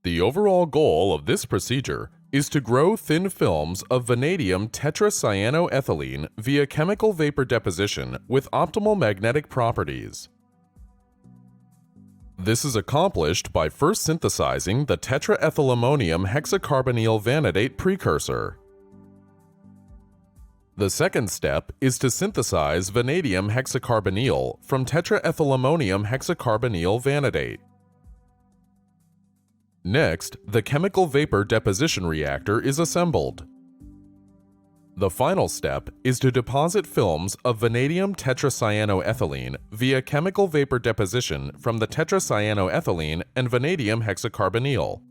The overall goal of this procedure is to grow thin films of vanadium tetracyanoethylene via chemical vapor deposition with optimal magnetic properties. This is accomplished by first synthesizing the tetraethylammonium hexacarbonyl vanadate precursor. The second step is to synthesize vanadium hexacarbonyl from tetraethylammonium hexacarbonyl vanadate. Next, the chemical vapor deposition reactor is assembled. The final step is to deposit films of vanadium tetracyanoethylene via chemical vapor deposition from the tetracyanoethylene and vanadium hexacarbonyl.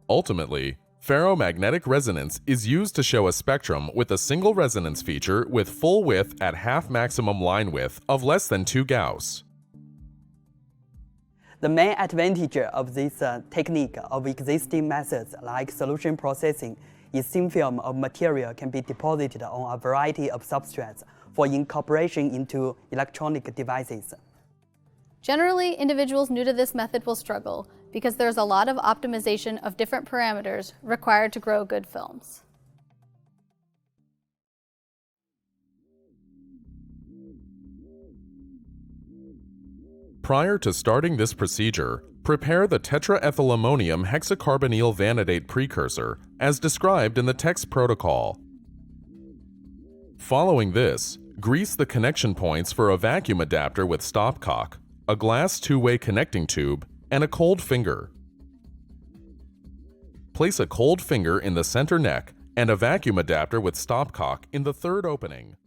Ultimately, ferromagnetic resonance is used to show a spectrum with a single resonance feature with full width at half maximum line width of less than 2 Gauss. The main advantage of this technique of existing methods like solution processing is thin film of material can be deposited on a variety of substrates for incorporation into electronic devices. Generally, individuals new to this method will struggle because there's a lot of optimization of different parameters required to grow good films. Prior to starting this procedure, prepare the tetraethylammonium hexacarbonyl vanadate precursor as described in the text protocol. Following this, grease the connection points for a vacuum adapter with stopcock, a glass two-way connecting tube, and a cold finger. Place a cold finger in the center neck and a vacuum adapter with stopcock in the third opening.